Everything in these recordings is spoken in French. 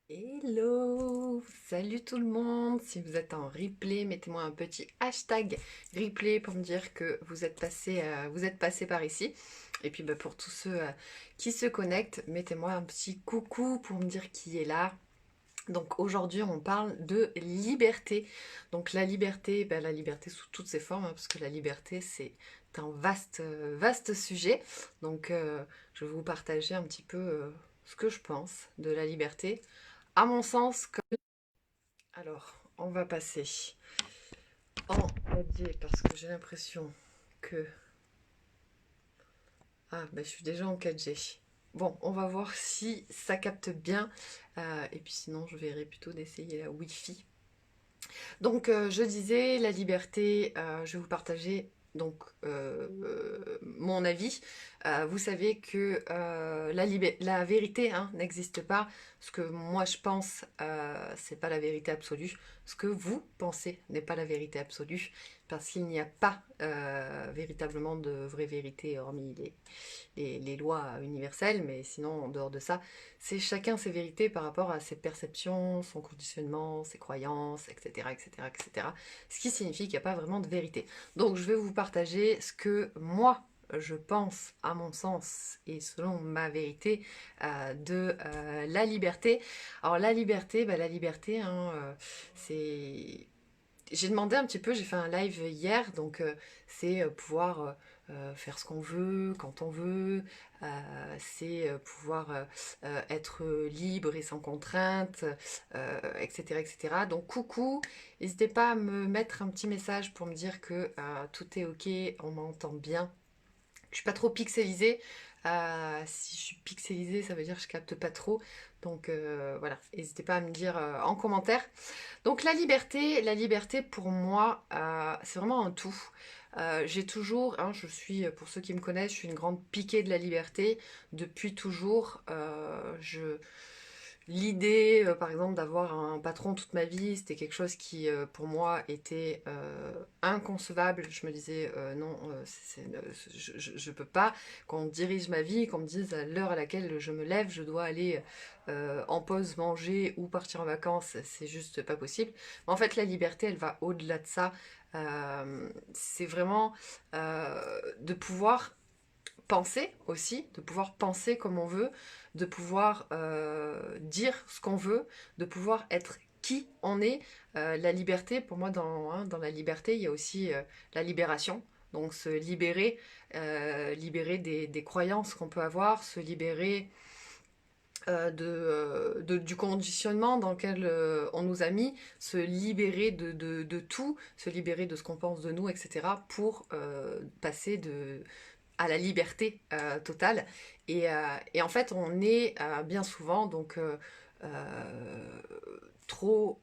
Hello! Salut tout le monde! Si vous êtes en replay, mettez-moi un petit hashtag replay pour me dire que vous êtes passé par ici. Et puis pour tous ceux qui se connectent, mettez-moi un petit coucou pour me dire qui est là. Donc aujourd'hui on parle de liberté. Donc la liberté sous toutes ses formes, hein, parce que la liberté c'est un vaste sujet. Donc je vais vous partager un petit peu ce que je pense de la liberté. À mon sens, alors, on va passer en 4G parce que j'ai l'impression que... Ah, ben je suis déjà en 4G. Bon, on va voir si ça capte bien. Et puis sinon, je verrai plutôt d'essayer la Wi-Fi. Donc, je disais, la liberté, je vais vous partager donc mon avis. Vous savez que la vérité hein, n'existe pas. Ce que moi je pense, c'est pas la vérité absolue. Ce que vous pensez n'est pas la vérité absolue, parce qu'il n'y a pas véritablement de vraie vérité hormis les lois universelles, mais sinon, en dehors de ça, c'est chacun ses vérités par rapport à ses perceptions, son conditionnement, ses croyances, etc., etc., etc. Ce qui signifie qu'il n'y a pas vraiment de vérité. Donc, je vais vous partager ce que moi, je pense, à mon sens, et selon ma vérité, de la liberté. Alors, la liberté, hein, c'est j'ai demandé un petit peu, j'ai fait un live hier, donc c'est pouvoir faire ce qu'on veut, quand on veut, c'est pouvoir être libre et sans contrainte, etc., etc. Donc coucou, n'hésitez pas à me mettre un petit message pour me dire que tout est ok, on m'entend bien. Je suis pas trop pixelisée. Si je suis pixelisée, ça veut dire que je capte pas trop. Donc voilà, n'hésitez pas à me dire en commentaire. Donc la liberté pour moi, c'est vraiment un tout. J'ai toujours, hein, je suis, pour ceux qui me connaissent, je suis une grande piquée de la liberté depuis toujours. L'idée, par exemple, d'avoir un patron toute ma vie, c'était quelque chose qui, pour moi, était inconcevable. Je me disais, non, je peux pas qu'on dirige ma vie, qu'on me dise à l'heure à laquelle je me lève, je dois aller en pause manger ou partir en vacances, c'est juste pas possible. Mais en fait, la liberté, elle va au-delà de ça. C'est vraiment de pouvoir penser aussi, de pouvoir penser comme on veut, de pouvoir dire ce qu'on veut, de pouvoir être qui on est. La liberté, pour moi, dans la liberté, il y a aussi la libération. Donc se libérer, libérer des croyances qu'on peut avoir, se libérer du conditionnement dans lequel on nous a mis, se libérer de tout, se libérer de ce qu'on pense de nous, etc., pour passer à la liberté totale. Et en fait, on est bien souvent donc trop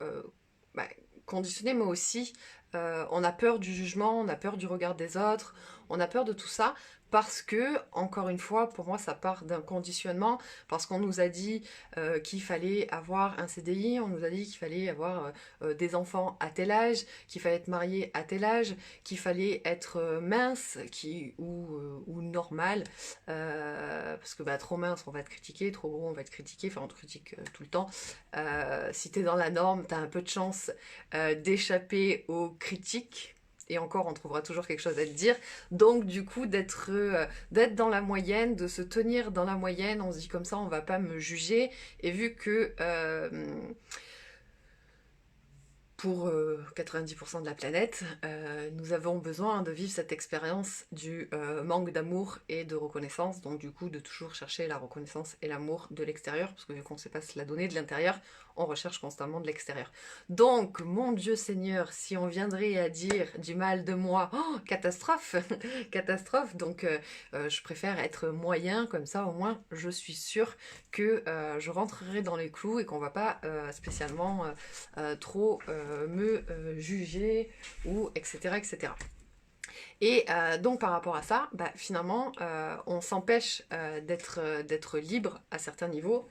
bah, conditionné, mais aussi on a peur du jugement, on a peur du regard des autres, on a peur de tout ça parce que, encore une fois, pour moi, ça part d'un conditionnement, parce qu'on nous a dit qu'il fallait avoir un CDI, on nous a dit qu'il fallait avoir des enfants à tel âge, qu'il fallait être marié à tel âge, qu'il fallait être mince ou normal, parce que trop mince, on va être critiqué, trop gros, on va être critiqué, enfin on te critique tout le temps. Si t'es dans la norme, t'as un peu de chance d'échapper aux critiques. Et encore, on trouvera toujours quelque chose à te dire. Donc, du coup, d'être dans la moyenne, de se tenir dans la moyenne, on se dit comme ça, on va pas me juger. Et vu que pour 90% de la planète, nous avons besoin de vivre cette expérience du manque d'amour et de reconnaissance, donc du coup de toujours chercher la reconnaissance et l'amour de l'extérieur, parce que vu qu'on ne sait pas se la donner de l'intérieur, on recherche constamment de l'extérieur. Donc, mon Dieu Seigneur, si on viendrait à dire du mal de moi, oh, catastrophe, catastrophe, donc je préfère être moyen, comme ça au moins je suis sûre que je rentrerai dans les clous et qu'on va pas spécialement trop me juger ou etc etc. Et donc par rapport à ça, finalement on s'empêche d'être libre à certains niveaux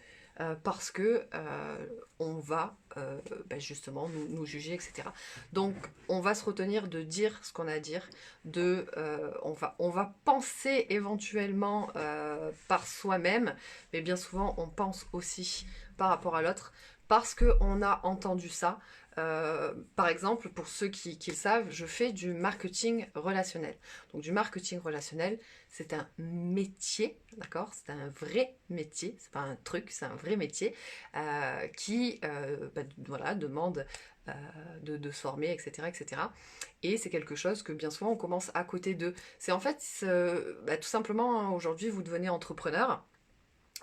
parce que on va justement nous juger, etc. Donc on va se retenir de dire ce qu'on a à dire, on va penser éventuellement par soi-même, mais bien souvent on pense aussi par rapport à l'autre parce qu'on a entendu ça. Par exemple, pour ceux qui le savent, je fais du marketing relationnel. Donc du marketing relationnel, c'est un métier, d'accord? C'est un vrai métier, c'est pas un truc, c'est un vrai métier qui voilà, demande de se former, etc., etc. Et c'est quelque chose que bien souvent on commence à côté d'eux. C'est en fait, tout simplement, hein, aujourd'hui, vous devenez entrepreneur.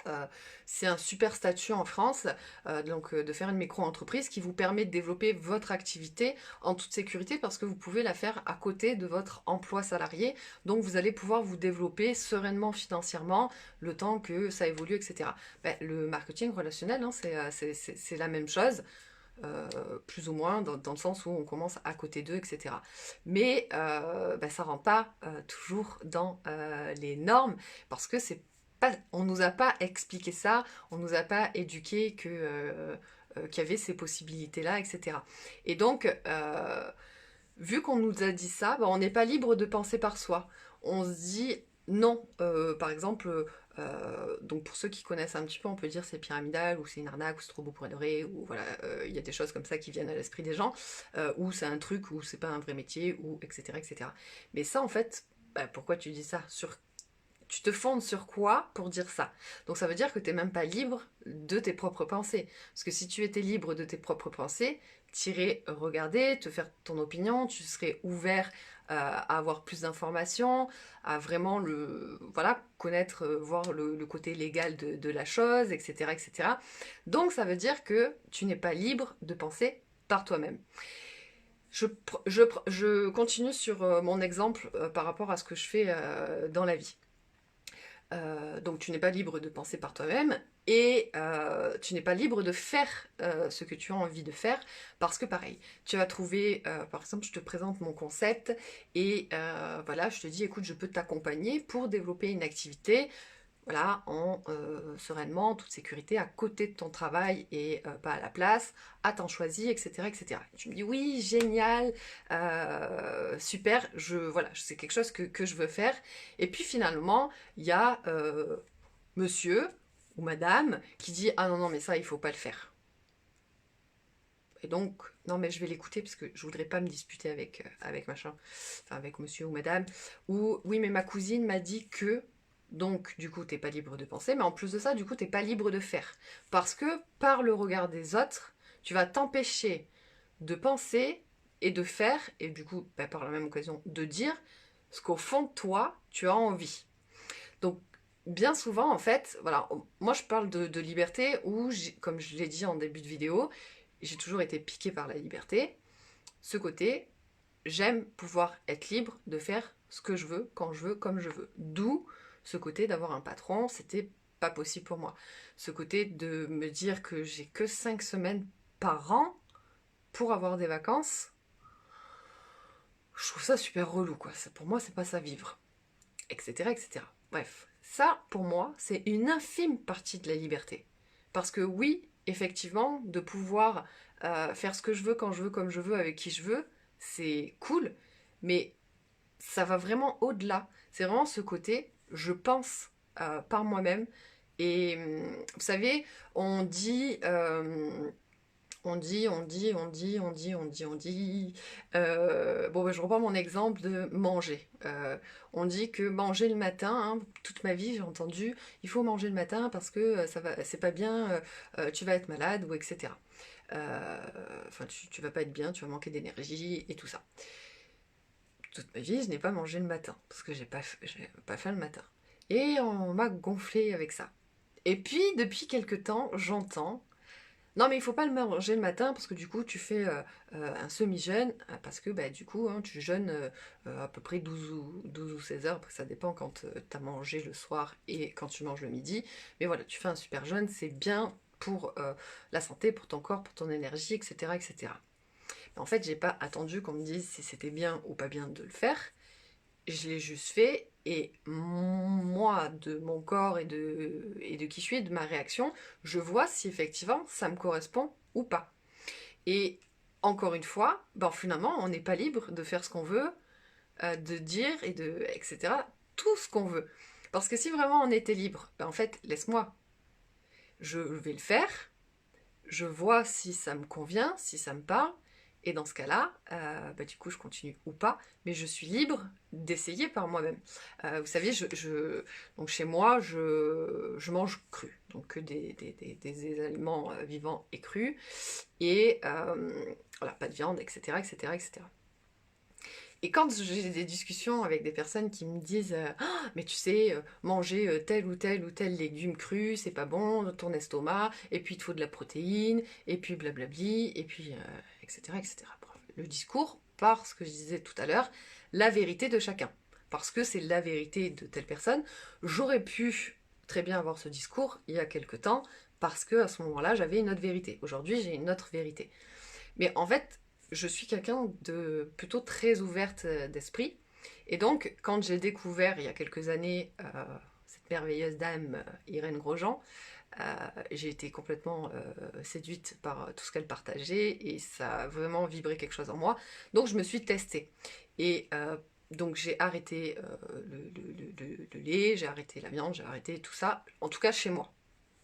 Euh, c'est un super statut en France, de faire une micro-entreprise qui vous permet de développer votre activité en toute sécurité parce que vous pouvez la faire à côté de votre emploi salarié. Donc vous allez pouvoir vous développer sereinement financièrement le temps que ça évolue, etc. Le marketing relationnel, hein, c'est la même chose. Plus ou moins dans le sens où on commence à côté d'eux, etc. Mais ça rentre pas toujours dans les normes parce que c'est pas, on nous a pas expliqué ça, on nous a pas éduqué qu'il y avait ces possibilités-là, etc. Et donc, vu qu'on nous a dit ça, on n'est pas libre de penser par soi. On se dit non. Par exemple, donc pour ceux qui connaissent un petit peu, on peut dire c'est pyramidal, ou c'est une arnaque, ou c'est trop beau pour être vrai, ou voilà, il y a des choses comme ça qui viennent à l'esprit des gens, ou c'est un truc, ou c'est pas un vrai métier, ou etc. etc. Mais ça, en fait, pourquoi tu dis ça? Tu te fondes sur quoi pour dire ça? Donc ça veut dire que tu n'es même pas libre de tes propres pensées. Parce que si tu étais libre de tes propres pensées, tu irais regarder, te faire ton opinion, tu serais ouvert à avoir plus d'informations, à vraiment voilà, connaître, voir le côté légal de la chose, etc., etc. Donc ça veut dire que tu n'es pas libre de penser par toi-même. Je continue sur mon exemple par rapport à ce que je fais dans la vie. Donc tu n'es pas libre de penser par toi-même et tu n'es pas libre de faire ce que tu as envie de faire parce que pareil, tu vas trouver, par exemple je te présente mon concept et voilà, je te dis écoute je peux t'accompagner pour développer une activité voilà, sereinement, en toute sécurité, à côté de ton travail et pas à la place, à temps choisi, etc., etc. Et tu me dis oui, génial, super, voilà, c'est quelque chose que je veux faire. Et puis finalement, il y a monsieur ou madame qui dit ah non, non, mais ça, il faut pas le faire. Et donc, non, mais je vais l'écouter parce que je voudrais pas me disputer avec machin, enfin avec monsieur ou madame. Ou oui, mais ma cousine m'a dit que. Donc, du coup, t'es pas libre de penser, mais en plus de ça, du coup, t'es pas libre de faire. Parce que par le regard des autres, tu vas t'empêcher de penser et de faire, et du coup, par la même occasion, de dire ce qu'au fond de toi, tu as envie. Donc, bien souvent, en fait, voilà, moi je parle de liberté où, comme je l'ai dit en début de vidéo, j'ai toujours été piquée par la liberté. Ce côté, j'aime pouvoir être libre de faire ce que je veux, quand je veux, comme je veux. D'où ce côté d'avoir un patron, c'était pas possible pour moi. Ce côté de me dire que j'ai que 5 semaines par an pour avoir des vacances, je trouve ça super relou, quoi. Pour moi, c'est pas ça vivre. Etc., etc. Bref, ça, pour moi, c'est une infime partie de la liberté. Parce que oui, effectivement, de pouvoir faire ce que je veux, quand je veux, comme je veux, avec qui je veux, c'est cool, mais ça va vraiment au-delà. C'est vraiment ce côté, je pense par moi-même. Et vous savez, on dit. Je reprends mon exemple de manger. On dit que manger le matin, hein, toute ma vie j'ai entendu, il faut manger le matin parce que ça va, c'est pas bien, tu vas être malade ou etc. Enfin, tu vas pas être bien, tu vas manquer d'énergie et tout ça. Toute ma vie, je n'ai pas mangé le matin parce que j'ai pas faim le matin. Et on m'a gonflé avec ça. Et puis, depuis quelques temps, j'entends non, mais il faut pas le manger le matin parce que du coup, tu fais un semi-jeûne parce que du coup, hein, tu jeûnes à peu près 12 ou 16 heures. Après, ça dépend quand tu as mangé le soir et quand tu manges le midi. Mais voilà, tu fais un super jeûne, c'est bien pour la santé, pour ton corps, pour ton énergie, etc. etc. Mais en fait, j'ai pas attendu qu'on me dise si c'était bien ou pas bien de le faire. Je l'ai juste fait et moi, de mon corps et de qui je suis, de ma réaction, je vois si effectivement ça me correspond ou pas. Et encore une fois, finalement, on n'est pas libre de faire ce qu'on veut, de dire etc. Tout ce qu'on veut. Parce que si vraiment on était libre, en fait, laisse-moi, je vais le faire. je vois si ça me convient, si ça me parle, et dans ce cas-là, du coup, je continue ou pas, mais je suis libre d'essayer par moi-même. Vous savez, donc chez moi, je mange cru, donc que des aliments vivants et crus, et voilà, pas de viande, etc., etc., etc. Et quand j'ai des discussions avec des personnes qui me disent ah, mais tu sais, manger tel ou tel légume cru, c'est pas bon, ton estomac, et puis il te faut de la protéine, et puis blablabli, et puis etc. etc. Bref, le discours, par ce que je disais tout à l'heure, la vérité de chacun. Parce que c'est la vérité de telle personne. J'aurais pu très bien avoir ce discours il y a quelque temps, parce que à ce moment-là, j'avais une autre vérité. Aujourd'hui, j'ai une autre vérité. Mais en fait, je suis quelqu'un de plutôt très ouverte d'esprit. Et donc, quand j'ai découvert il y a quelques années cette merveilleuse dame Irène Grosjean, j'ai été complètement séduite par tout ce qu'elle partageait et ça a vraiment vibré quelque chose en moi. Donc, je me suis testée. Et donc, j'ai arrêté le lait, j'ai arrêté la viande, j'ai arrêté tout ça, en tout cas chez moi.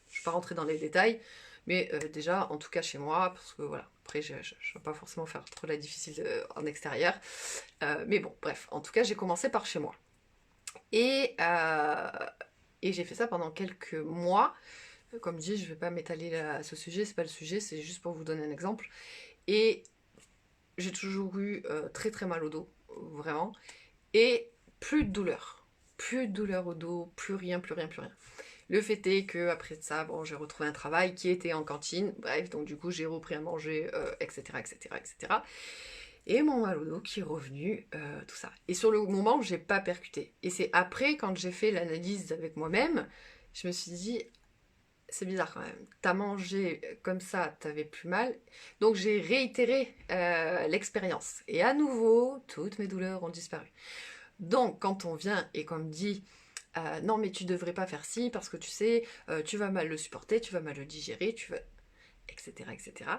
Je ne vais pas rentrer dans les détails, mais déjà, en tout cas chez moi, parce que voilà, après, je ne vais pas forcément faire trop la difficile en extérieur. Mais bon, bref, en tout cas, j'ai commencé par chez moi. Et, euh, et j'ai fait ça pendant quelques mois. Comme dit, je ne vais pas m'étaler à ce sujet, c'est pas le sujet, c'est juste pour vous donner un exemple. Et j'ai toujours eu très très mal au dos, vraiment. Et plus de douleur. Plus de douleur au dos, plus rien, plus rien, plus rien. Le fait est que après ça, bon, j'ai retrouvé un travail qui était en cantine, bref, donc du coup j'ai repris à manger, etc., etc., etc. Et mon mal au dos qui est revenu, tout ça. Et sur le moment, j'ai pas percuté. Et c'est après, quand j'ai fait l'analyse avec moi-même, je me suis dit, c'est bizarre quand même. T'as mangé comme ça, t'avais plus mal. Donc j'ai réitéré l'expérience. Et à nouveau, toutes mes douleurs ont disparu. Donc quand on vient et qu'on me dit non mais tu devrais pas faire ci parce que tu sais, tu vas mal le supporter, tu vas mal le digérer, tu vas... etc. etc.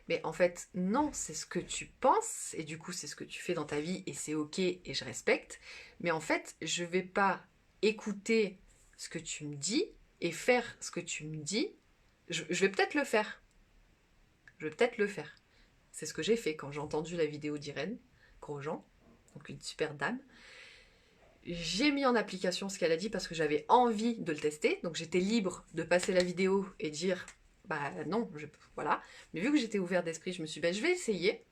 Mais en fait, non, c'est ce que tu penses, et du coup c'est ce que tu fais dans ta vie, et c'est ok, et je respecte. Mais en fait, je vais pas écouter ce que tu me dis, et faire ce que tu me dis. Je vais peut-être le faire. Je vais peut-être le faire. C'est ce que j'ai fait quand j'ai entendu la vidéo d'Irène Grosjean, donc une super dame. J'ai mis en application ce qu'elle a dit parce que j'avais envie de le tester. Donc j'étais libre de passer la vidéo et dire bah non, voilà. Mais vu que j'étais ouverte d'esprit, je me suis dit bah, je vais essayer.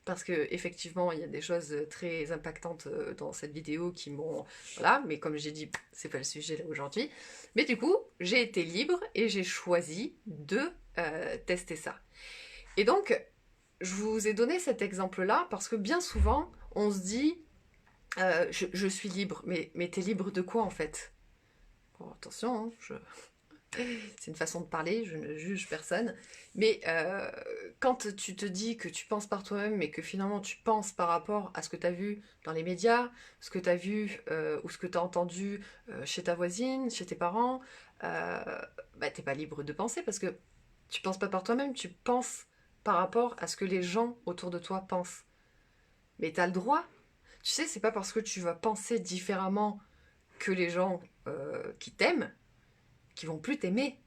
Parce que effectivement, il y a des choses très impactantes dans cette vidéo qui m'ont... Voilà, mais comme j'ai dit, c'est pas le sujet là aujourd'hui. Mais du coup, j'ai été libre et j'ai choisi de tester ça. Et donc, je vous ai donné cet exemple-là parce que bien souvent, on se dit je suis libre, mais t'es libre de quoi en fait? Bon, attention, hein, c'est une façon de parler, je ne juge personne, mais quand tu te dis que tu penses par toi-même, mais que finalement tu penses par rapport à ce que tu as vu dans les médias, ce que tu as vu ou ce que tu as entendu chez ta voisine, chez tes parents, t'es pas libre de penser parce que tu penses pas par toi-même, tu penses par rapport à ce que les gens autour de toi pensent. Mais tu as le droit. Tu sais, c'est pas parce que tu vas penser différemment que les gens qui t'aiment, qui vont plus t'aimer.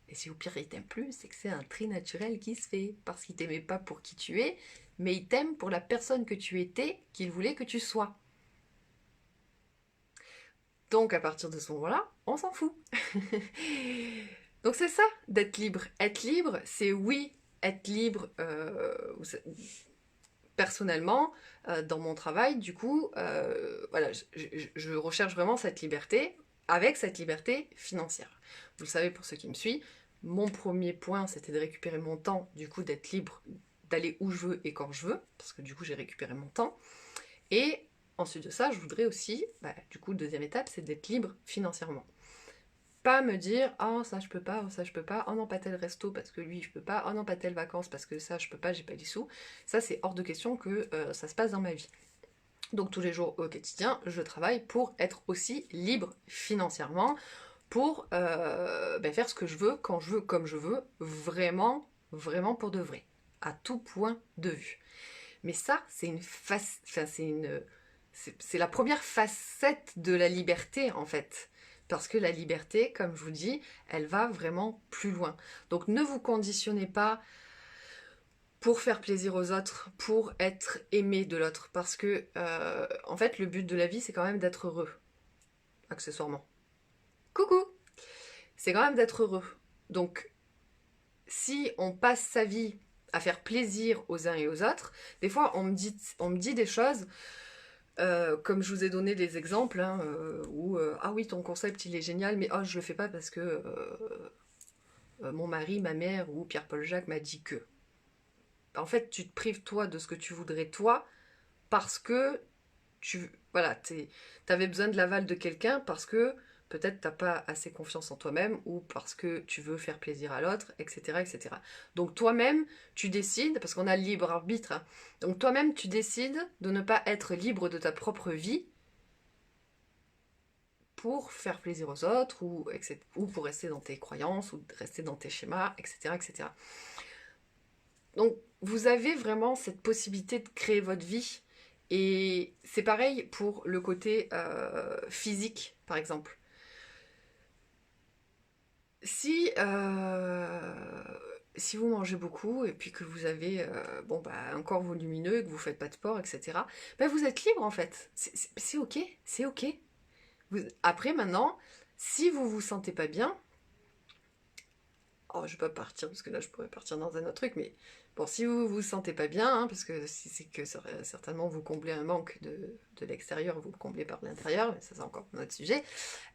Et si au pire ils t'aiment plus, c'est que c'est un tri naturel qui se fait. Parce qu'ils t'aimaient pas pour qui tu es, mais ils t'aiment pour la personne que tu étais, qu'ils voulaient que tu sois. Donc à partir de ce moment-là, on s'en fout. Donc c'est ça, d'être libre. Être libre, c'est oui, être libre personnellement, dans mon travail, du coup, voilà, je recherche vraiment cette liberté, avec cette liberté financière. Vous le savez pour ceux qui me suivent, mon premier point, c'était de récupérer mon temps, du coup, d'être libre, d'aller où je veux et quand je veux, parce que du coup, j'ai récupéré mon temps. Et ensuite de ça, je voudrais aussi, du coup, deuxième étape, c'est d'être libre financièrement. Pas me dire oh ça je peux pas, oh ça je peux pas, oh non pas tel resto parce que lui je peux pas, oh non pas telle vacances parce que ça je peux pas, j'ai pas les sous. Ça c'est hors de question que ça se passe dans ma vie. Donc tous les jours au quotidien, je travaille pour être aussi libre financièrement, pour faire ce que je veux, quand je veux, comme je veux, vraiment, vraiment pour de vrai, à tout point de vue. Mais ça, c'est une c'est la première facette de la liberté en fait. Parce que la liberté, comme je vous dis, elle va vraiment plus loin. Donc ne vous conditionnez pas pour faire plaisir aux autres, pour être aimé de l'autre. Parce que, en fait, le but de la vie, c'est quand même d'être heureux, accessoirement. Coucou! C'est quand même d'être heureux. Donc, si on passe sa vie à faire plaisir aux uns et aux autres, des fois, on me dit des choses, comme je vous ai donné des exemples, hein, où ah oui, ton concept, il est génial, mais oh, je le fais pas parce que mon mari, ma mère ou Pierre-Paul Jacques m'a dit que. En fait, tu te prives toi de ce que tu voudrais toi parce que voilà, t'avais besoin de l'aval de quelqu'un parce que peut-être t'as pas assez confiance en toi-même ou parce que tu veux faire plaisir à l'autre, etc., etc. Donc toi-même, tu décides, parce qu'on a le libre arbitre, hein, donc toi-même, tu décides de ne pas être libre de ta propre vie pour faire plaisir aux autres ou, etc., ou pour rester dans tes croyances ou rester dans tes schémas, etc., etc. Donc, vous avez vraiment cette possibilité de créer votre vie. Et c'est pareil pour le côté physique, par exemple. Si, si vous mangez beaucoup et puis que vous avez bon, bah, un corps volumineux et que vous ne faites pas de sport, etc., bah, vous êtes libre en fait. C'est ok, c'est ok. Après, maintenant, si vous vous sentez pas bien, oh, je vais pas partir parce que là je pourrais partir dans un autre truc, mais bon, si vous vous sentez pas bien, hein, parce que si c'est que certainement vous comblez un manque de l'extérieur, vous le comblez par l'intérieur, mais ça c'est encore un autre sujet.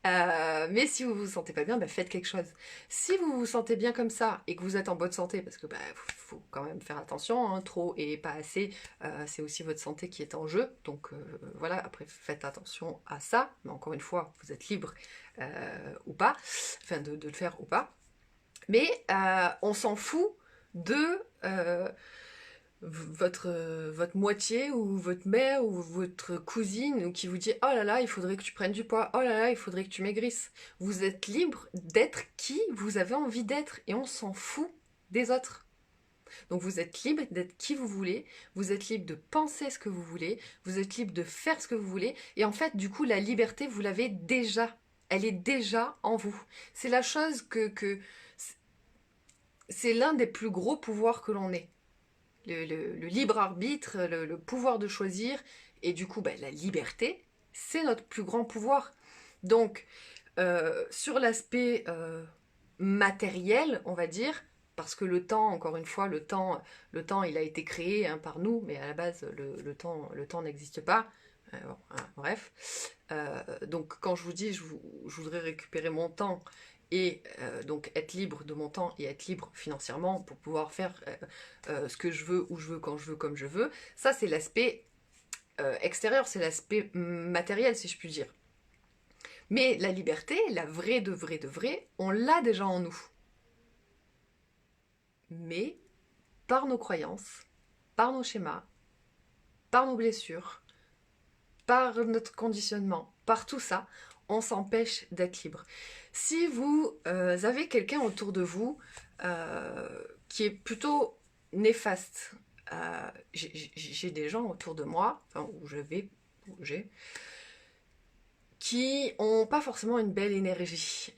Mais si vous vous sentez pas bien, bah, faites quelque chose. Si vous vous sentez bien comme ça et que vous êtes en bonne santé, parce que bah, faut quand même faire attention, hein, trop et pas assez, c'est aussi votre santé qui est en jeu. Donc voilà, après faites attention à ça. Mais encore une fois, vous êtes libre ou pas, enfin de le faire ou pas. Mais on s'en fout de votre moitié ou votre mère ou votre cousine ou qui vous dit oh là là, il faudrait que tu prennes du poids, oh là là, il faudrait que tu maigrisses. Vous êtes libre d'être qui vous avez envie d'être et on s'en fout des autres. Donc vous êtes libre d'être qui vous voulez, vous êtes libre de penser ce que vous voulez, vous êtes libre de faire ce que vous voulez et en fait du coup la liberté vous l'avez déjà, elle est déjà en vous. C'est la chose que c'est l'un des plus gros pouvoirs que l'on ait. Le libre arbitre, le pouvoir de choisir, et du coup, ben, la liberté, c'est notre plus grand pouvoir. Donc, sur l'aspect matériel, on va dire, parce que le temps, encore une fois, le temps il a été créé hein, par nous, mais à la base, le temps n'existe pas. Bon, hein, bref. Donc, quand je vous dis, je voudrais récupérer mon temps et donc être libre de mon temps et être libre financièrement pour pouvoir faire ce que je veux, où je veux, quand je veux, comme je veux. Ça, c'est l'aspect extérieur, c'est l'aspect matériel, si je puis dire. Mais la liberté, la vraie de vraie de vraie, on l'a déjà en nous. Mais par nos croyances, par nos schémas, par nos blessures, par notre conditionnement, par tout ça, on s'empêche d'être libre. Si vous avez quelqu'un autour de vous qui est plutôt néfaste, j'ai des gens autour de moi, enfin, où j'ai, qui ont pas forcément une belle énergie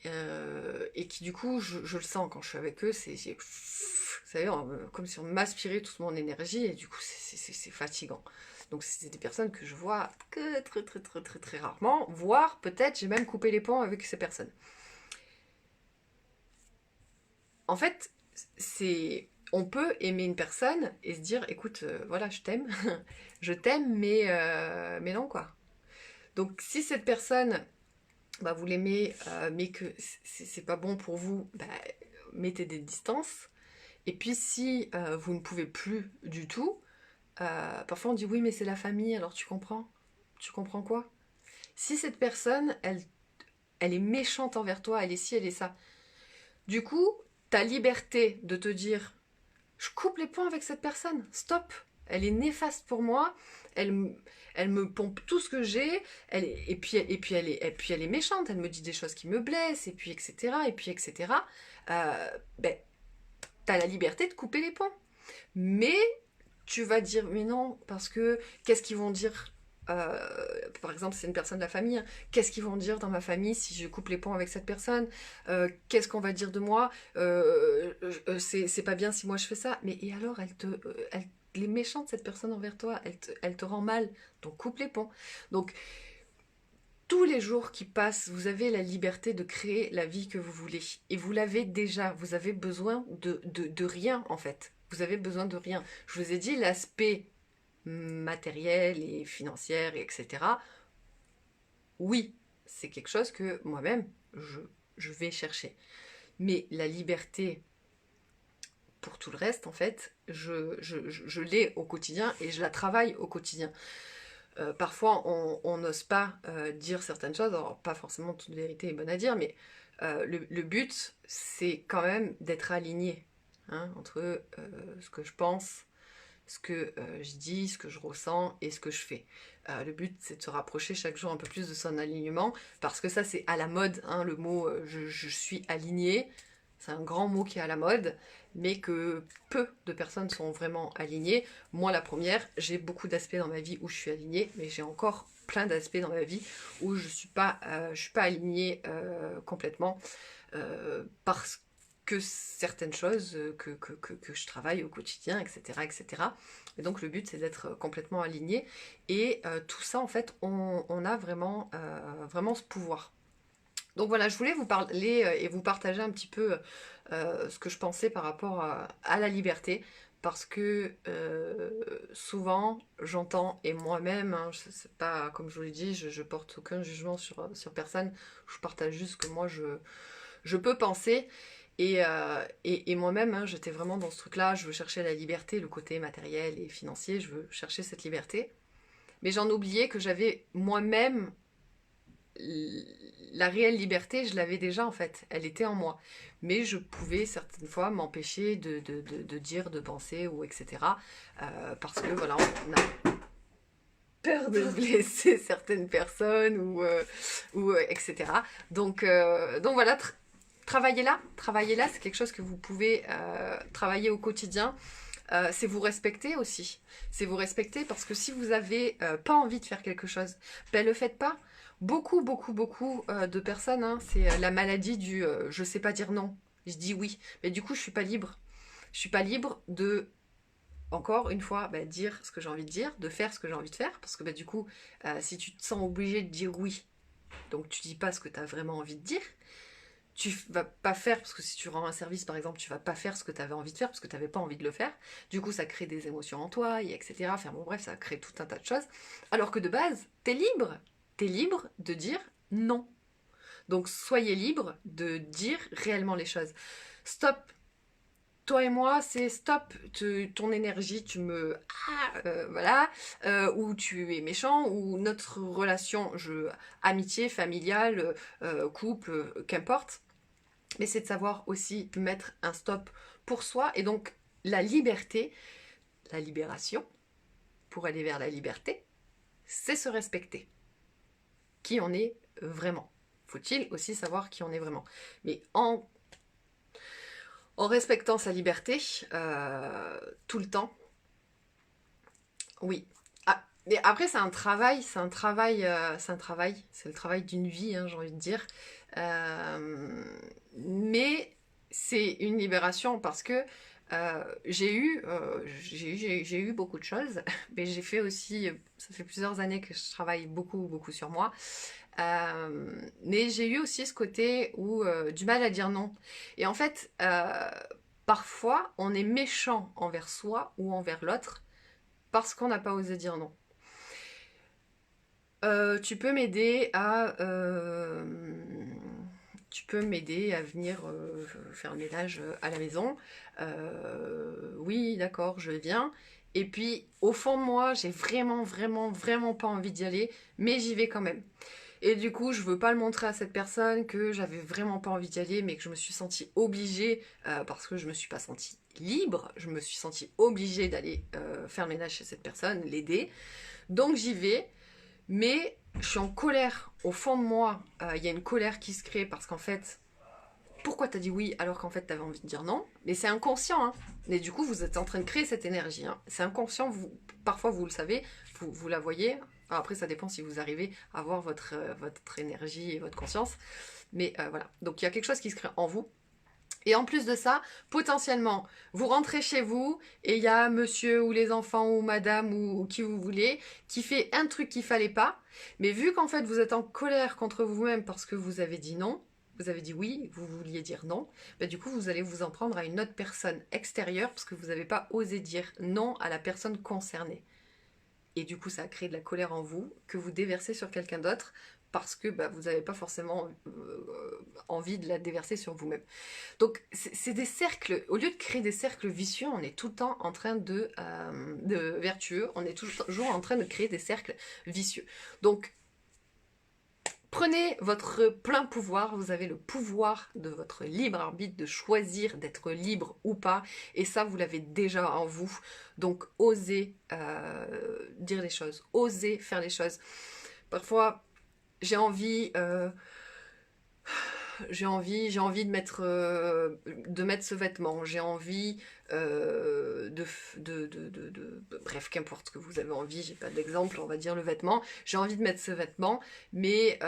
et qui du coup, je le sens quand je suis avec eux, vous savez, comme si on m'aspirait toute mon énergie et du coup, c'est fatigant. Donc c'est des personnes que je vois que très rarement, voire peut-être j'ai même coupé les ponts avec ces personnes. En fait, on peut aimer une personne et se dire écoute, voilà, je t'aime, je t'aime, mais non quoi. Donc si cette personne, bah, vous l'aimez, mais que c'est pas bon pour vous, bah, mettez des distances. Et puis si vous ne pouvez plus du tout, parfois on dit oui mais c'est la famille, alors tu comprends? Tu comprends quoi? Si cette personne, elle est méchante envers toi, elle est ci, elle est ça, du coup, ta liberté de te dire je coupe les ponts avec cette personne, stop, elle est néfaste pour moi, elle, elle me pompe tout ce que j'ai, et puis elle est méchante, elle me dit des choses qui me blessent, et puis etc. Et puis etc. Ben, t'as la liberté de couper les ponts. Mais tu vas dire mais non, parce que qu'est-ce qu'ils vont dire par exemple, c'est une personne de la famille, hein. Qu'est-ce qu'ils vont dire dans ma famille si je coupe les ponts avec cette personne? Qu'est-ce qu'on va dire de moi? C'est pas bien si moi je fais ça. Mais et alors, elle est méchante cette personne envers toi, elle te rend mal, donc coupe les ponts. Donc, tous les jours qui passent, vous avez la liberté de créer la vie que vous voulez. Et vous l'avez déjà, vous avez besoin de rien en fait. Vous avez besoin de rien. Je vous ai dit l'aspect matériel et financier, etc. Oui, c'est quelque chose que moi-même, je vais chercher. Mais la liberté pour tout le reste, en fait, je l'ai au quotidien et je la travaille au quotidien. Parfois, on n'ose pas dire certaines choses, alors pas forcément toute vérité est bonne à dire, mais le but, c'est quand même d'être aligné, hein, entre ce que je pense, ce que je dis, ce que je ressens et ce que je fais. Le but, c'est de se rapprocher chaque jour un peu plus de son alignement, parce que ça, c'est à la mode, hein, le mot je suis aligné, c'est un grand mot qui est à la mode, mais que peu de personnes sont vraiment alignées. Moi, la première, j'ai beaucoup d'aspects dans ma vie où je suis alignée, mais j'ai encore plein d'aspects dans ma vie où je suis pas alignée complètement parce que certaines choses que je travaille au quotidien, etc., etc. Et donc le but, c'est d'être complètement aligné. Et tout ça, en fait, on a vraiment, vraiment ce pouvoir. Donc voilà, je voulais vous parler et vous partager un petit peu ce que je pensais par rapport à la liberté. Parce que souvent, j'entends, et moi-même, hein, c'est pas, comme je vous l'ai dit, je porte aucun jugement sur personne, je partage juste ce que moi je peux penser. Et moi-même, hein, j'étais vraiment dans ce truc-là, je veux chercher la liberté, le côté matériel et financier, je veux chercher cette liberté. Mais j'en oubliais que j'avais moi-même la réelle liberté, je l'avais déjà en fait, elle était en moi. Mais je pouvais certaines fois m'empêcher de dire, de penser, ou etc. Parce que voilà, on a peur de blesser certaines personnes ou etc. Donc voilà, travailler là, c'est quelque chose que vous pouvez travailler au quotidien. C'est vous respecter aussi. C'est vous respecter parce que si vous avez pas envie de faire quelque chose, ben le faites pas. Beaucoup de personnes, hein, c'est la maladie du je sais pas dire non. Je dis oui, mais du coup je suis pas libre. Je suis pas libre de encore une fois bah, dire ce que j'ai envie de dire, de faire ce que j'ai envie de faire, parce que bah, du coup si tu te sens obligé de dire oui, donc tu dis pas ce que tu as vraiment envie de dire, tu vas pas faire, parce que si tu rends un service par exemple, tu vas pas faire ce que tu avais envie de faire parce que tu n'avais pas envie de le faire. Du coup, ça crée des émotions en toi, et etc. Enfin bon, bref, ça crée tout un tas de choses. Alors que de base, t'es libre. T'es libre de dire non. Donc soyez libre de dire réellement les choses. Stop. Toi et moi, c'est stop. Ton énergie, tu me. Voilà. Ou tu es méchant, ou notre relation, amitié, familiale, couple, qu'importe, mais c'est de savoir aussi mettre un stop pour soi. Et donc la liberté, la libération, pour aller vers la liberté, c'est se respecter. Qui on est vraiment. Faut-il aussi savoir qui on est vraiment. Mais en respectant sa liberté, tout le temps, oui. Ah, mais après, c'est le travail d'une vie, hein, j'ai envie de dire. Mais c'est une libération parce que j'ai eu beaucoup de choses, mais j'ai fait aussi, ça fait plusieurs années que je travaille beaucoup sur moi. Mais j'ai eu aussi ce côté où du mal à dire non. Et en fait, parfois, on est méchant envers soi ou envers l'autre parce qu'on n'a pas osé dire non. Tu peux m'aider à venir faire le ménage à la maison. Oui, d'accord, je viens. Et puis, au fond de moi, j'ai vraiment pas envie d'y aller, mais j'y vais quand même. Et du coup, je veux pas le montrer à cette personne que j'avais vraiment pas envie d'y aller, mais que je me suis sentie obligée, parce que je me suis pas sentie libre, je me suis sentie obligée d'aller faire le ménage chez cette personne, l'aider. Donc j'y vais, mais je suis en colère. Au fond de moi, il y a une colère qui se crée parce qu'en fait, pourquoi t'as dit oui alors qu'en fait t'avais envie de dire non? Mais c'est inconscient, hein. Mais du coup, vous êtes en train de créer cette énergie, hein. C'est inconscient, parfois vous le savez, vous la voyez. Alors après, ça dépend si vous arrivez à avoir votre énergie et votre conscience. Mais voilà. Donc il y a quelque chose qui se crée en vous. Et en plus de ça, potentiellement, vous rentrez chez vous et il y a monsieur ou les enfants ou madame ou qui vous voulez qui fait un truc qu'il fallait pas. Mais vu qu'en fait vous êtes en colère contre vous-même parce que vous avez dit non, vous avez dit oui, vous vouliez dire non, bah du coup vous allez vous en prendre à une autre personne extérieure parce que vous n'avez pas osé dire non à la personne concernée. Et du coup, ça a créé de la colère en vous que vous déversez sur quelqu'un d'autre parce que bah, vous n'avez pas forcément envie de la déverser sur vous-même. Donc, c'est des cercles. Au lieu de créer des cercles vicieux, on est tout le temps en train de vertueux, on est toujours en train de créer des cercles vicieux. Donc, prenez votre plein pouvoir, vous avez le pouvoir de votre libre arbitre de choisir d'être libre ou pas, et ça vous l'avez déjà en vous, donc osez dire les choses, osez faire les choses. Parfois j'ai envie de mettre ce vêtement, j'ai envie bref, qu'importe ce que vous avez envie, j'ai pas d'exemple, on va dire le vêtement, j'ai envie de mettre ce vêtement, mais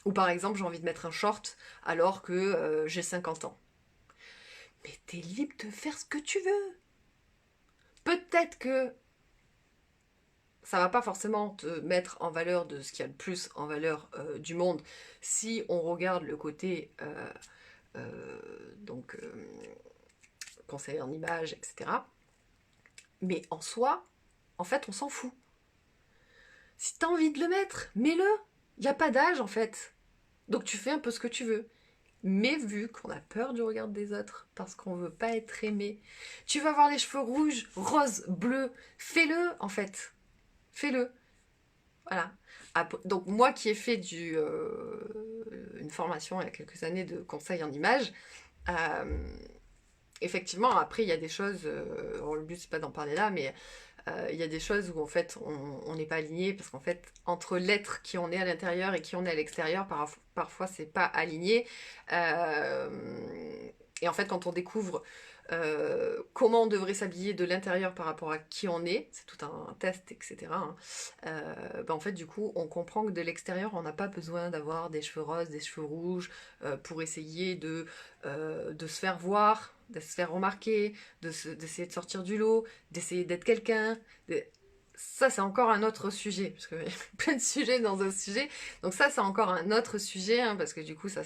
ou par exemple j'ai envie de mettre un short alors que j'ai 50 ans. Mais t'es libre de faire ce que tu veux. Peut-être que ça va pas forcément te mettre en valeur de ce qu'il y a le plus en valeur du monde si on regarde le côté donc conseiller en images, etc. Mais en soi, en fait, on s'en fout. Si t'as envie de le mettre, mets-le. Il n'y a pas d'âge en fait. Donc tu fais un peu ce que tu veux. Mais vu qu'on a peur du regard des autres, parce qu'on veut pas être aimé, tu vas avoir les cheveux rouges, roses, bleus, fais-le en fait. Fais-le. Voilà. Donc moi qui ai fait une formation il y a quelques années de conseil en images, effectivement après il y a des choses, le but c'est pas d'en parler là, mais il y a des choses où en fait on n'est pas aligné parce qu'en fait entre l'être qui on est à l'intérieur et qui on est à l'extérieur, parfois c'est pas aligné. Et en fait quand on découvre comment on devrait s'habiller de l'intérieur par rapport à qui on est, c'est tout un test, etc. Hein. En fait, du coup, on comprend que de l'extérieur, on n'a pas besoin d'avoir des cheveux roses, des cheveux rouges pour essayer de se faire voir, de se faire remarquer, d'essayer de sortir du lot, d'essayer d'être quelqu'un. Ça, c'est encore un autre sujet, parce qu'il y a plein de sujets dans un sujet. Donc ça, c'est encore un autre sujet, hein, parce que du coup, ça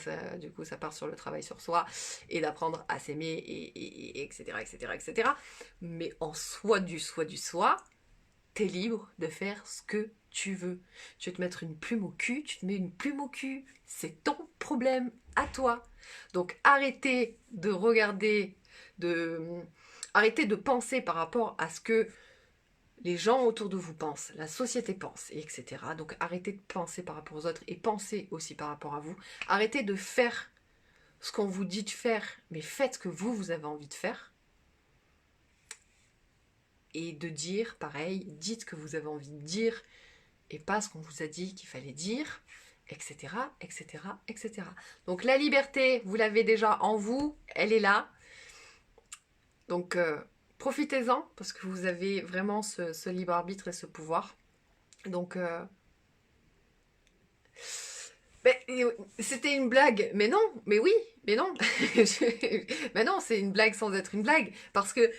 part sur le travail sur soi et d'apprendre à s'aimer, etc., etc., etc. Mais en soi, t'es libre de faire ce que tu veux. Tu veux te mettre une plume au cul, tu te mets une plume au cul. C'est ton problème à toi. Donc arrêtez de regarder, arrêtez de penser par rapport à ce que les gens autour de vous pensent, la société pense, etc. Donc arrêtez de penser par rapport aux autres et pensez aussi par rapport à vous. Arrêtez de faire ce qu'on vous dit de faire, mais faites ce que vous avez envie de faire. Et de dire, pareil, dites ce que vous avez envie de dire et pas ce qu'on vous a dit qu'il fallait dire, etc., etc., etc. Donc la liberté, vous l'avez déjà en vous, elle est là. Donc profitez-en parce que vous avez vraiment ce libre arbitre et ce pouvoir. Donc c'était une blague, mais non, mais oui, mais non. Mais non, c'est une blague sans être une blague. Parce que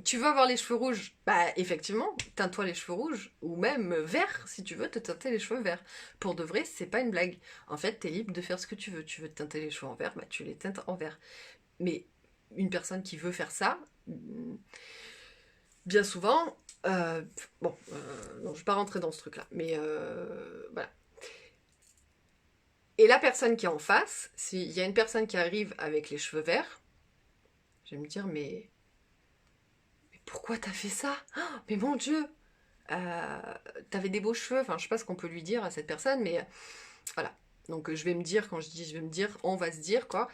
tu veux avoir les cheveux rouges, bah effectivement, teins-toi les cheveux rouges, ou même verts, si tu veux te teinter les cheveux verts. Pour de vrai, c'est pas une blague. En fait, t'es libre de faire ce que tu veux. Tu veux te teinter les cheveux en vert, bah tu les teintes en vert. Mais une personne qui veut faire ça, bien souvent, non, je vais pas rentrer dans ce truc-là, mais voilà. Et la personne qui est en face, s'il y a une personne qui arrive avec les cheveux verts, je vais me dire, mais pourquoi t'as fait ça? Oh, mais mon Dieu, t'avais des beaux cheveux, enfin je sais pas ce qu'on peut lui dire à cette personne, mais voilà. Donc je vais me dire, quand je dis je vais me dire, on va se dire quoi,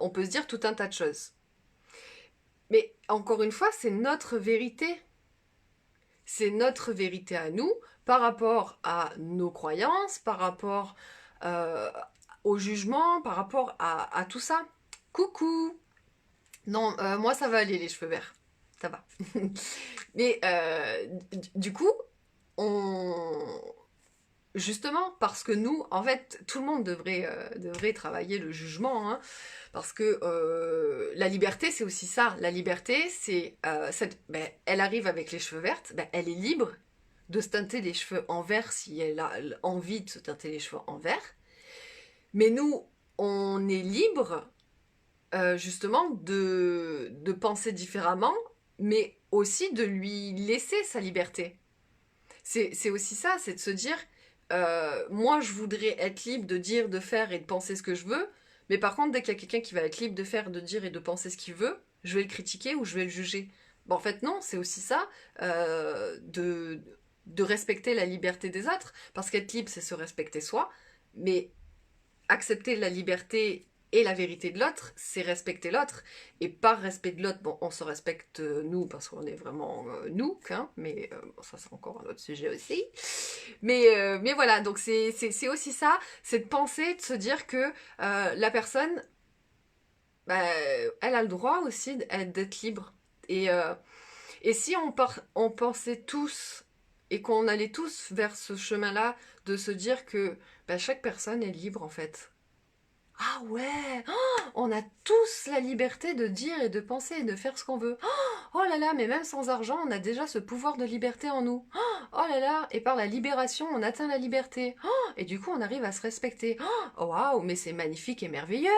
on peut se dire tout un tas de choses. Mais encore une fois, c'est notre vérité. C'est notre vérité à nous par rapport à nos croyances, par rapport au jugement, par rapport à tout ça. Coucou! Non, moi ça va aller les cheveux verts. ça va. Mais du coup, on... Justement, parce que nous, en fait, tout le monde devrait travailler le jugement, hein, parce que la liberté, c'est aussi ça. La liberté, c'est... ben, elle arrive avec les cheveux verts, ben, elle est libre de se teinter les cheveux en vert si elle a envie de se teinter les cheveux en vert. Mais nous, on est libre justement de penser différemment, mais aussi de lui laisser sa liberté. C'est aussi ça, c'est de se dire, moi je voudrais être libre de dire, de faire et de penser ce que je veux, mais par contre dès qu'il y a quelqu'un qui va être libre de faire, de dire et de penser ce qu'il veut, je vais le critiquer ou je vais le juger. Bon, en fait non, c'est aussi ça, de respecter la liberté des autres, parce qu'être libre c'est se respecter soi, mais accepter la liberté et la vérité de l'autre, c'est respecter l'autre. Et par respect de l'autre, bon, on se respecte nous parce qu'on est vraiment nous, hein, mais bon, ça c'est encore un autre sujet aussi. Mais voilà, donc c'est aussi ça, c'est de penser, de se dire que la personne, bah, elle a le droit aussi d'être libre. Et, euh, et si on pensait tous et qu'on allait tous vers ce chemin-là, de se dire que bah, chaque personne est libre en fait. Ah ouais, oh, on a tous la liberté de dire et de penser et de faire ce qu'on veut. Oh là là, mais même sans argent, on a déjà ce pouvoir de liberté en nous. Oh là là, et par la libération, on atteint la liberté. Oh, et du coup, on arrive à se respecter. Oh waouh, mais c'est magnifique et merveilleux.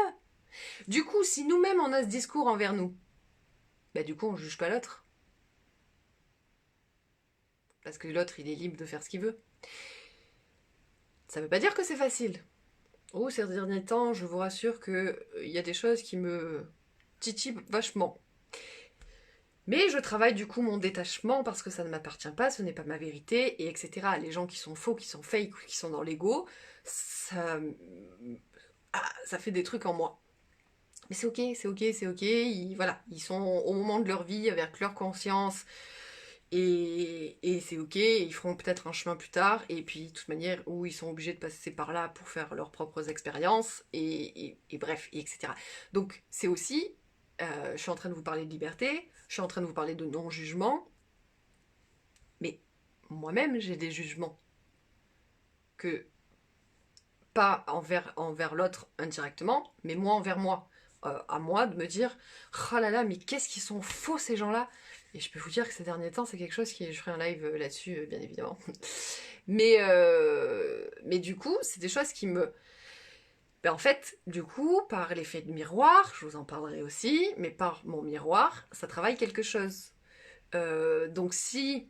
Du coup, si nous-mêmes on a ce discours envers nous, bah du coup, on juge pas l'autre. Parce que l'autre, il est libre de faire ce qu'il veut. Ça veut pas dire que c'est facile. Oh, ces derniers temps, je vous rassure qu'il y a des choses qui me titillent vachement. Mais je travaille du coup mon détachement parce que ça ne m'appartient pas, ce n'est pas ma vérité, et etc. Les gens qui sont faux, qui sont fake, qui sont dans l'ego, ça fait des trucs en moi. Mais c'est ok, c'est ok, c'est ok. Voilà, ils sont au moment de leur vie avec leur conscience et c'est ok. Ils feront peut-être un chemin plus tard et puis de toute manière où ils sont obligés de passer par là pour faire leurs propres expériences et bref, etc. Donc c'est aussi, je suis en train de vous parler de liberté, je suis en train de vous parler de non-jugement, mais moi-même j'ai des jugements que pas envers l'autre indirectement, mais moi envers moi. À moi de me dire, oh là là, mais qu'est-ce qu'ils sont faux ces gens-là. Et je peux vous dire que ces derniers temps, c'est quelque chose qui... Je ferai un live là-dessus, bien évidemment. Mais du coup, c'est des choses qui me... Ben en fait, du coup, par l'effet de miroir, je vous en parlerai aussi, mais par mon miroir, ça travaille quelque chose. Donc si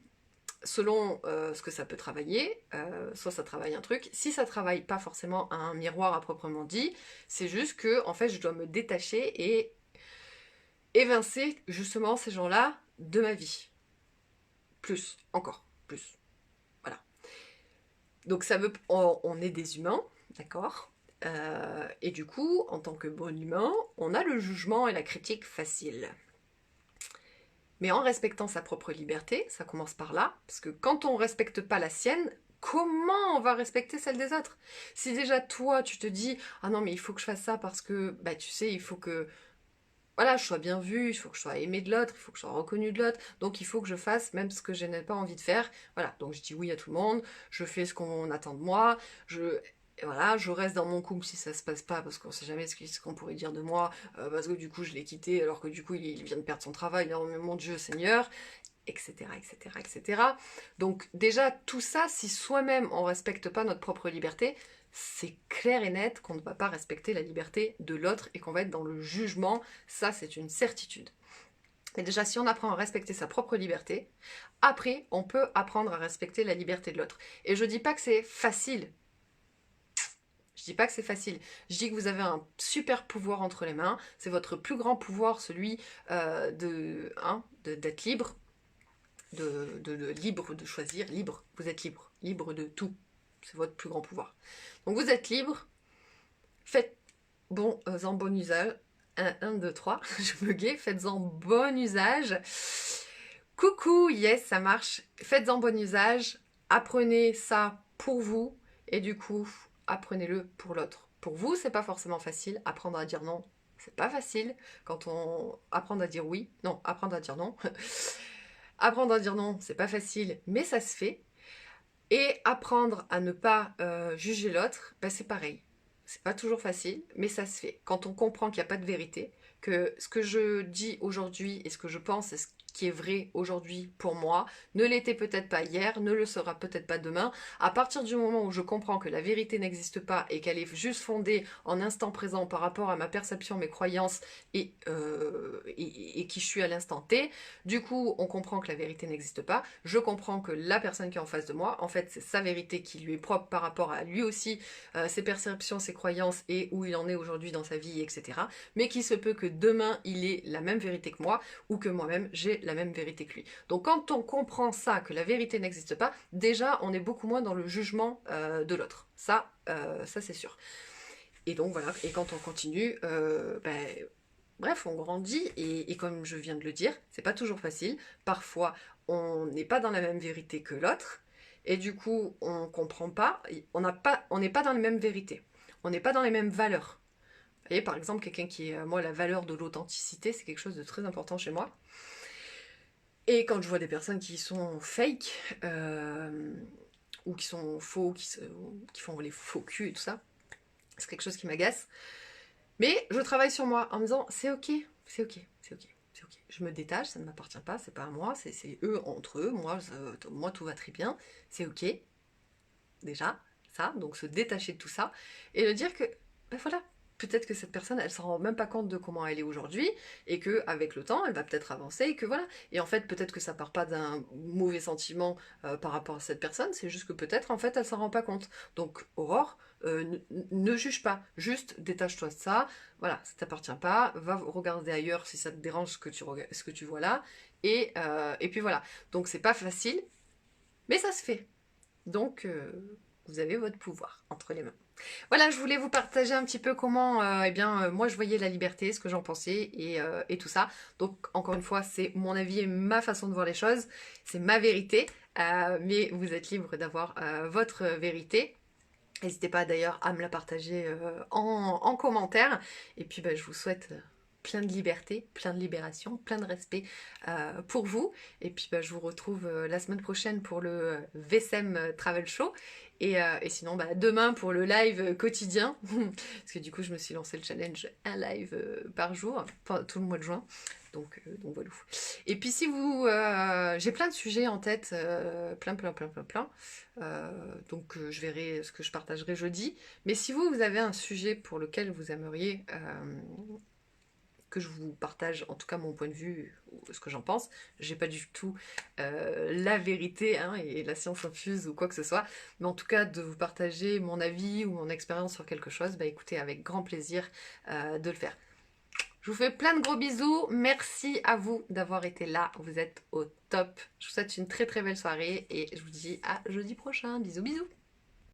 selon ce que ça peut travailler, soit ça travaille un truc. Si ça travaille pas forcément un miroir à proprement dit, c'est juste que en fait je dois me détacher et évincer justement ces gens-là de ma vie. Plus, encore, plus. Voilà. Donc ça veut, on est des humains, d'accord. Et du coup, en tant que bon humain, on a le jugement et la critique facile. Mais en respectant sa propre liberté, ça commence par là, parce que quand on ne respecte pas la sienne, comment on va respecter celle des autres? Si déjà toi, tu te dis, ah non, mais il faut que je fasse ça parce que, bah tu sais, il faut que, voilà, je sois bien vue, il faut que je sois aimée de l'autre, il faut que je sois reconnue de l'autre, donc il faut que je fasse même ce que je n'ai pas envie de faire. Voilà, donc je dis oui à tout le monde, je fais ce qu'on attend de moi, voilà, je reste dans mon couple si ça se passe pas, parce qu'on sait jamais ce qu'on pourrait dire de moi, parce que du coup je l'ai quitté, alors que du coup il vient de perdre son travail, oh, mais mon Dieu Seigneur, etc., etc., etc. Donc déjà, tout ça, si soi-même on ne respecte pas notre propre liberté, c'est clair et net qu'on ne va pas respecter la liberté de l'autre et qu'on va être dans le jugement, ça c'est une certitude. Et déjà, si on apprend à respecter sa propre liberté, après, on peut apprendre à respecter la liberté de l'autre. Et je dis pas que c'est facile. Je dis pas que c'est facile. Je dis que vous avez un super pouvoir entre les mains. C'est votre plus grand pouvoir, celui d'être libre, libre de choisir, libre. Vous êtes libre, libre de tout. C'est votre plus grand pouvoir. Donc vous êtes libre. Faites en bon usage. 1, 2, 3, je me guais. Faites-en bon usage. Coucou, yes, ça marche. Faites-en bon usage. Apprenez ça pour vous. Et du coup, apprenez-le pour l'autre. Pour vous, c'est pas forcément facile. Apprendre à dire non, c'est pas facile. Quand on apprendre à dire oui, non, apprendre à dire non. Apprendre à dire non, c'est pas facile, mais ça se fait. Et apprendre à ne pas juger l'autre, ben c'est pareil. C'est pas toujours facile, mais ça se fait. Quand on comprend qu'il n'y a pas de vérité, que ce que je dis aujourd'hui et ce que je pense et ce qui est vrai aujourd'hui pour moi ne l'était peut-être pas hier, ne le sera peut-être pas demain. À partir du moment où je comprends que la vérité n'existe pas et qu'elle est juste fondée en instant présent par rapport à ma perception, mes croyances et qui je suis à l'instant T, du coup on comprend que la vérité n'existe pas. Je comprends que la personne qui est en face de moi, en fait c'est sa vérité qui lui est propre par rapport à lui aussi, ses perceptions, ses croyances et où il en est aujourd'hui dans sa vie, etc. Mais qu'il se peut que demain il ait la même vérité que moi ou que moi-même j'ai la même vérité que lui. Donc quand on comprend ça, que la vérité n'existe pas, déjà on est beaucoup moins dans le jugement de l'autre. Ça c'est sûr. Et donc voilà, et quand on continue, bref, on grandit et comme je viens de le dire, c'est pas toujours facile. Parfois, on n'est pas dans la même vérité que l'autre et du coup, on comprend pas, on n'est pas dans les mêmes vérités, on n'est pas dans les mêmes valeurs. Vous voyez, par exemple, quelqu'un qui est, moi, la valeur de l'authenticité, c'est quelque chose de très important chez moi. Et quand je vois des personnes qui sont fake ou qui sont faux, qui font les faux culs et tout ça, c'est quelque chose qui m'agace. Mais je travaille sur moi en me disant c'est ok, c'est ok, c'est ok, c'est ok. Je me détache, ça ne m'appartient pas, c'est pas à moi, c'est eux entre eux, moi tout va très bien, c'est ok, déjà, ça, donc se détacher de tout ça et de dire que, ben voilà, peut-être que cette personne, elle s'en rend même pas compte de comment elle est aujourd'hui et que avec le temps, elle va peut-être avancer et que voilà. Et en fait, peut-être que ça part pas d'un mauvais sentiment par rapport à cette personne, c'est juste que peut-être en fait, elle s'en rend pas compte. Donc, Aurore, ne juge pas, juste détache-toi de ça. Voilà, ça t'appartient pas. Va regarder ailleurs si ça te dérange ce que tu vois là. Et puis voilà. Donc, c'est pas facile, mais ça se fait. Donc, vous avez votre pouvoir entre les mains. Voilà, je voulais vous partager un petit peu comment, moi je voyais la liberté, ce que j'en pensais et tout ça. Donc, encore une fois, c'est mon avis et ma façon de voir les choses. C'est ma vérité, mais vous êtes libre d'avoir votre vérité. N'hésitez pas d'ailleurs à me la partager en commentaire. Et puis, je vous souhaite plein de liberté, plein de libération, plein de respect pour vous. Et puis je vous retrouve la semaine prochaine pour le VSM Travel Show. Et sinon, demain pour le live quotidien. Parce que du coup, je me suis lancé le challenge un live par jour, tout le mois de juin. Donc voilà. Et puis si vous... j'ai plein de sujets en tête, plein. Donc je verrai ce que je partagerai jeudi. Mais si vous avez un sujet pour lequel vous aimeriez que je vous partage en tout cas mon point de vue, ce que j'en pense. J'ai pas du tout la vérité et la science infuse ou quoi que ce soit, mais en tout cas de vous partager mon avis ou mon expérience sur quelque chose, écoutez, avec grand plaisir de le faire. Je vous fais plein de gros bisous, merci à vous d'avoir été là, vous êtes au top. Je vous souhaite une très très belle soirée et je vous dis à jeudi prochain, bisous bisous.